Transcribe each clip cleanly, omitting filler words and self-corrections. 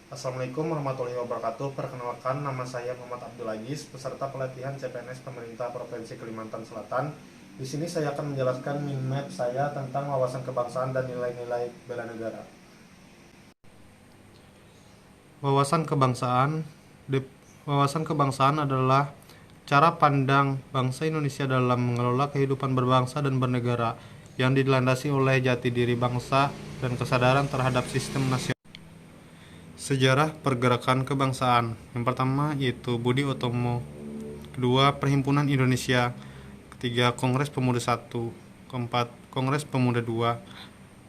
Assalamualaikum warahmatullahi wabarakatuh. Perkenalkan, nama saya Muhammad Abdul Aziz, peserta pelatihan CPNS Pemerintah Provinsi Kalimantan Selatan. Di sini saya akan menjelaskan minmap saya tentang wawasan kebangsaan dan nilai-nilai bela negara. Wawasan kebangsaan Wawasan kebangsaan adalah cara pandang bangsa Indonesia dalam mengelola kehidupan berbangsa dan bernegara yang dilandasi oleh jati diri bangsa dan kesadaran terhadap sistem nasional. Sejarah pergerakan kebangsaan. Yang pertama yaitu Budi Utomo, kedua Perhimpunan Indonesia, ketiga Kongres Pemuda I, keempat Kongres Pemuda II,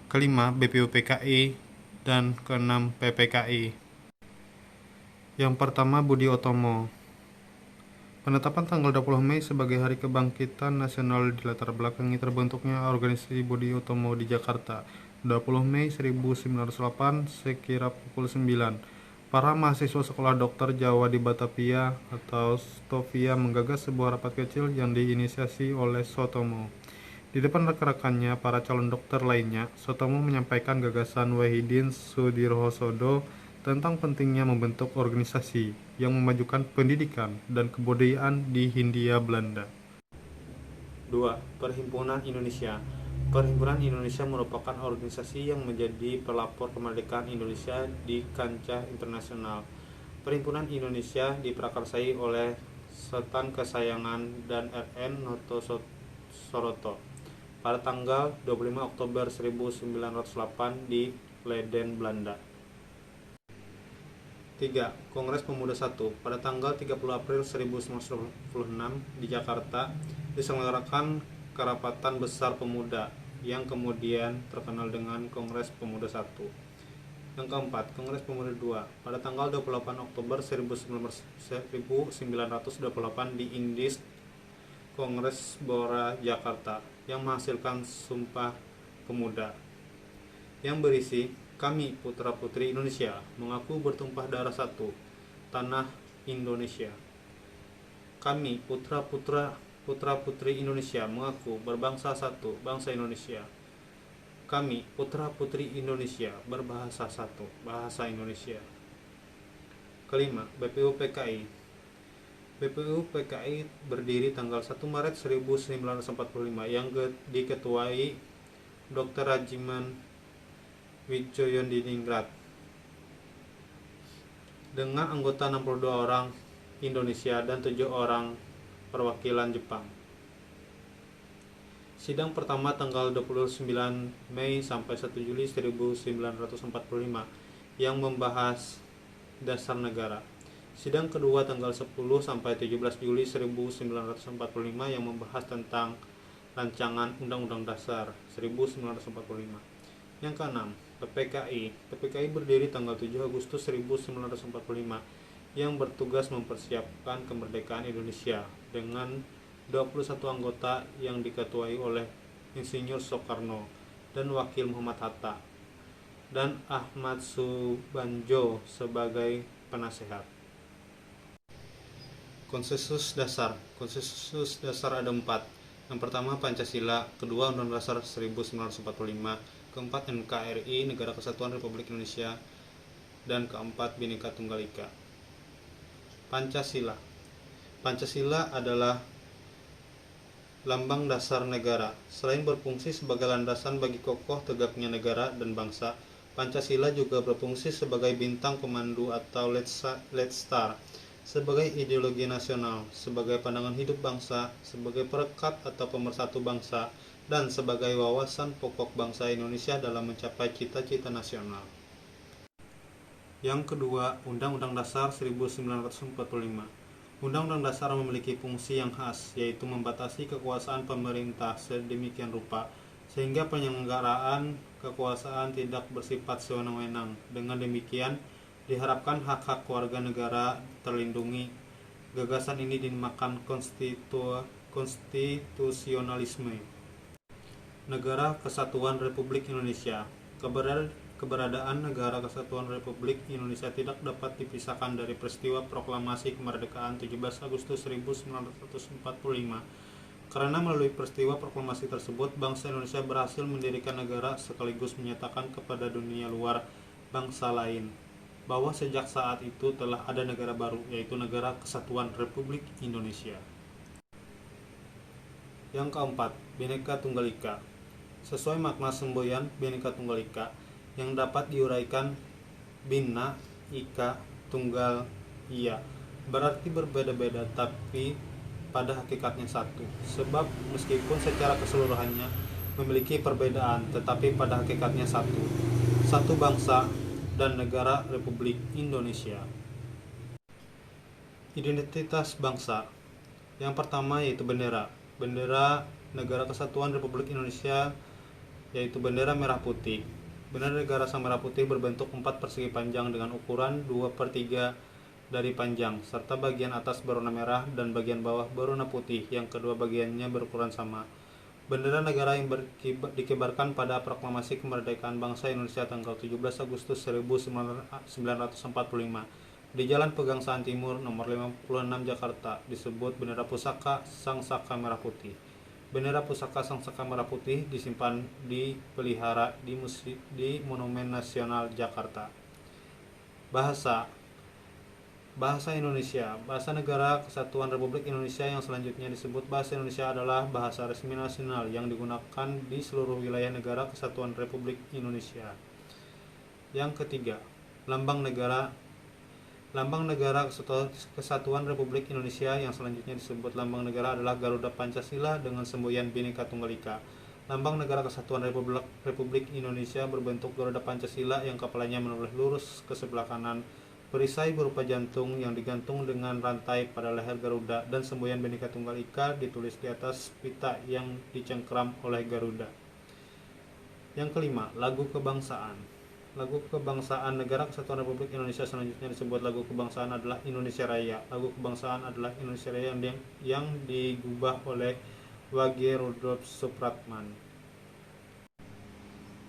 kelima BPUPKI, dan keenam PPKI. Yang pertama Budi Utomo. Penetapan tanggal 20 Mei sebagai Hari Kebangkitan Nasional dilatar belakangi terbentuknya organisasi Budi Utomo di Jakarta. 20 Mei 1908 sekira pukul 9, para mahasiswa Sekolah Dokter Jawa di Batavia atau Stovia menggagas sebuah rapat kecil yang diinisiasi oleh Soetomo. Di depan rekan-rekannya, para calon dokter lainnya, Soetomo menyampaikan gagasan Wahidin Sudirohosodo tentang pentingnya membentuk organisasi yang memajukan pendidikan dan kebudayaan di Hindia Belanda. 2. Perhimpunan Indonesia. Perhimpunan Indonesia merupakan organisasi yang menjadi pelapor kemerdekaan Indonesia di kancah internasional. Perhimpunan Indonesia diprakarsai oleh Setan Kesayangan dan RN Noto Soroto pada tanggal 25 Oktober 1908 di Leiden, Belanda. 3. Kongres Pemuda I pada tanggal 30 April 1926 di Jakarta diselenggarakan kerapatan besar pemuda yang kemudian terkenal dengan Kongres Pemuda I. Yang keempat, Kongres Pemuda II pada tanggal 28 Oktober 1928 di Indis Kongres Bora Jakarta yang menghasilkan Sumpah Pemuda yang berisi kami putra-putri Indonesia mengaku bertumpah darah satu, tanah Indonesia. Kami putra-putri Indonesia mengaku berbangsa satu, bangsa Indonesia. Kami putra-putri Indonesia berbahasa satu, bahasa Indonesia. Kelima, BPUPKI. BPUPKI berdiri tanggal 1 Maret 1945 yang diketuai Dr. Rajiman Wijayadiningrat dengan anggota 62 orang Indonesia dan 7 orang perwakilan Jepang. Sidang pertama tanggal 29 Mei sampai 1 Juli 1945 yang membahas dasar negara. Sidang kedua tanggal 10 sampai 17 Juli 1945 yang membahas tentang rancangan Undang-Undang Dasar 1945. Yang keenam, PPKI. PPKI berdiri tanggal 7 Agustus 1945 yang bertugas mempersiapkan kemerdekaan Indonesia dengan 21 anggota yang diketuai oleh Insinyur Soekarno dan Wakil Muhammad Hatta dan Ahmad Subanjo sebagai penasehat. Konsensus dasar. Konsensus dasar ada 4. Yang pertama Pancasila, kedua Undang-Undang Dasar 1945, keempat NKRI Negara Kesatuan Republik Indonesia, dan keempat Bhinneka Tunggal Ika. Pancasila. Pancasila adalah lambang dasar negara. Selain berfungsi sebagai landasan bagi kokoh tegaknya negara dan bangsa, Pancasila juga berfungsi sebagai bintang pemandu atau lead star, sebagai ideologi nasional, sebagai pandangan hidup bangsa, sebagai perekat atau pemersatu bangsa, dan sebagai wawasan pokok bangsa Indonesia dalam mencapai cita-cita nasional. Yang kedua, Undang-Undang Dasar 1945. Undang-Undang Dasar memiliki fungsi yang khas, yaitu membatasi kekuasaan pemerintah sedemikian rupa sehingga penyelenggaraan kekuasaan tidak bersifat sewenang-wenang. Dengan demikian, diharapkan hak-hak warga negara terlindungi. Gagasan ini dinamakan konstitusionalisme. Negara Kesatuan Republik Indonesia. Keberadaan Negara Kesatuan Republik Indonesia tidak dapat dipisahkan dari peristiwa proklamasi kemerdekaan 17 Agustus 1945. Karena melalui peristiwa proklamasi tersebut, bangsa Indonesia berhasil mendirikan negara sekaligus menyatakan kepada dunia luar bangsa lain bahwa sejak saat itu telah ada negara baru, yaitu Negara Kesatuan Republik Indonesia. Yang keempat, Bhinneka Tunggal Ika. Sesuai makna semboyan Bhinneka Tunggal Ika yang dapat diuraikan Bhinna, Ika, Tunggal, Iya, berarti berbeda-beda tapi pada hakikatnya satu. Sebab meskipun secara keseluruhannya memiliki perbedaan tetapi pada hakikatnya satu. Satu bangsa dan negara Republik Indonesia. Identitas bangsa. Yang pertama yaitu bendera. Bendera Negara Kesatuan Republik Indonesia yaitu bendera merah putih. Bendera negara sang merah putih berbentuk 4 persegi panjang dengan ukuran 2/3 dari panjang, serta bagian atas berwarna merah dan bagian bawah berwarna putih, yang kedua bagiannya berukuran sama. Bendera negara yang dikibarkan pada Proklamasi Kemerdekaan Bangsa Indonesia tanggal 17 Agustus 1945 di Jalan Pegangsaan Timur nomor 56 Jakarta disebut bendera pusaka Sang Saka Merah Putih. Bendera pusaka Sang Saka Merah Putih disimpan dipelihara di Monumen Nasional Jakarta. Bahasa Indonesia. Bahasa Negara Kesatuan Republik Indonesia yang selanjutnya disebut Bahasa Indonesia adalah bahasa resmi nasional yang digunakan di seluruh wilayah Negara Kesatuan Republik Indonesia. Yang ketiga, Lambang Negara. Lambang Negara Kesatuan Republik Indonesia yang selanjutnya disebut Lambang Negara adalah Garuda Pancasila dengan semboyan Bhinneka Tunggal Ika. Lambang Negara Kesatuan Republik Indonesia berbentuk Garuda Pancasila yang kepalanya menoleh lurus ke sebelah kanan, perisai berupa jantung yang digantung dengan rantai pada leher Garuda, dan semboyan Bhinneka Tunggal Ika ditulis di atas pita yang dicengkram oleh Garuda. Yang kelima, lagu kebangsaan. Lagu kebangsaan Negara Kesatuan Republik Indonesia selanjutnya disebut lagu kebangsaan adalah Indonesia Raya. Lagu kebangsaan adalah Indonesia Raya yang digubah oleh W.G. Rudolf Supratman.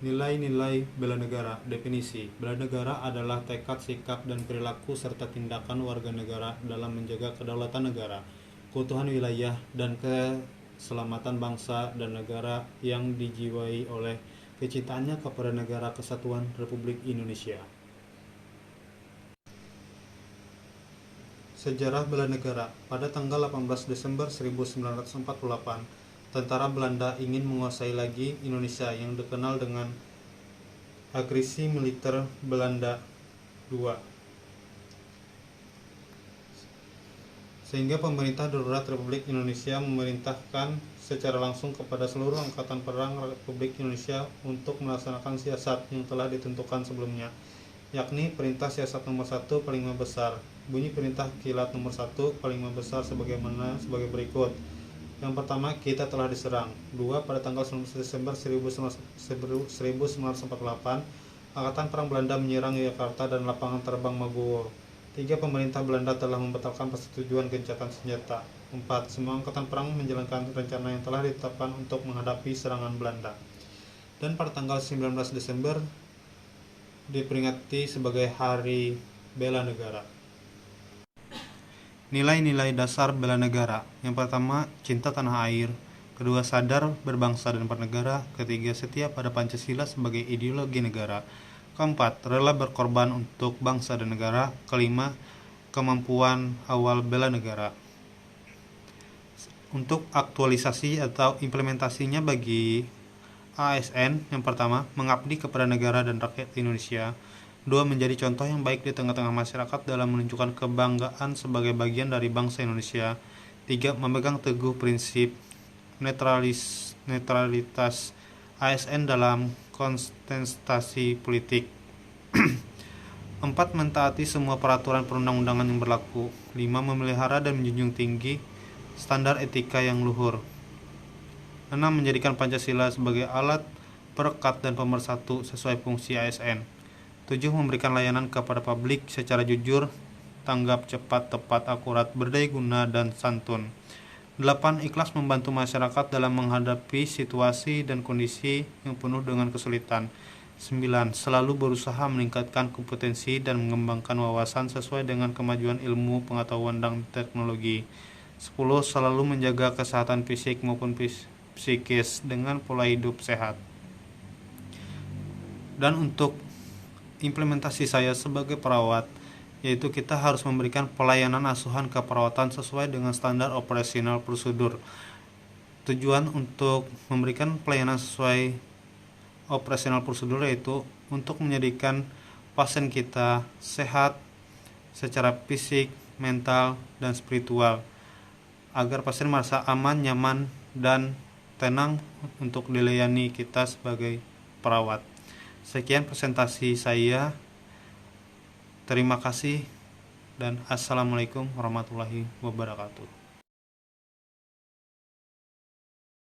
Nilai-nilai bela negara. Definisi. Bela negara adalah tekad, sikap, dan perilaku serta tindakan warga negara dalam menjaga kedaulatan negara, keutuhan wilayah, dan keselamatan bangsa dan negara yang dijiwai oleh kecintaannya kepada Negara Kesatuan Republik Indonesia. Sejarah bela negara. Pada tanggal 18 Desember 1948, tentara Belanda ingin menguasai lagi Indonesia yang dikenal dengan agresi militer Belanda II. Sehingga pemerintah darurat Republik Indonesia memerintahkan secara langsung kepada seluruh angkatan perang Republik Indonesia untuk melaksanakan siasat yang telah ditentukan sebelumnya, yakni perintah siasat nomor 1 paling besar. Bunyi perintah kilat nomor 1 paling besar sebagai berikut. Yang pertama, kita telah diserang. 2. Pada tanggal 19 Desember 1948, Angkatan Perang Belanda menyerang Yogyakarta dan lapangan terbang Maguwo. 3. Pemerintah Belanda telah membatalkan persetujuan gencatan senjata. 4. Semua angkatan perang menjalankan rencana yang telah ditetapkan untuk menghadapi serangan Belanda. Dan pada tanggal 19 Desember diperingati sebagai Hari Bela Negara. Nilai-nilai dasar bela negara. Yang pertama, cinta tanah air. Kedua, sadar berbangsa dan bernegara. Ketiga, setia pada Pancasila sebagai ideologi negara. Keempat, rela berkorban untuk bangsa dan negara. Kelima, kemampuan awal bela negara. Untuk aktualisasi atau implementasinya bagi ASN, yang pertama, mengabdi kepada negara dan rakyat Indonesia. 2. Menjadi contoh yang baik di tengah-tengah masyarakat dalam menunjukkan kebanggaan sebagai bagian dari bangsa Indonesia. 3. Memegang teguh prinsip netralitas ASN dalam kontestasi politik. 4. Mentaati semua peraturan perundang-undangan yang berlaku. 5. Memelihara dan menjunjung tinggi standar etika yang luhur. 6. Menjadikan Pancasila sebagai alat perekat dan pemersatu sesuai fungsi ASN. 7. Memberikan layanan kepada publik secara jujur, tanggap, cepat, tepat, akurat, berdaya guna, dan santun. 8. Ikhlas membantu masyarakat dalam menghadapi situasi dan kondisi yang penuh dengan kesulitan. 9. Selalu berusaha meningkatkan kompetensi dan mengembangkan wawasan sesuai dengan kemajuan ilmu, pengetahuan, dan teknologi. 10. Selalu menjaga kesehatan fisik maupun psikis dengan pola hidup sehat. Dan untuk implementasi saya sebagai perawat, yaitu kita harus memberikan pelayanan asuhan keperawatan sesuai dengan standar operasional prosedur. Tujuan untuk memberikan pelayanan sesuai operasional prosedur yaitu untuk menjadikan pasien kita sehat secara fisik, mental, dan spiritual, agar pasien merasa aman, nyaman, dan tenang untuk dilayani kita sebagai perawat. Sekian presentasi saya. Terima kasih dan assalamualaikum warahmatullahi wabarakatuh.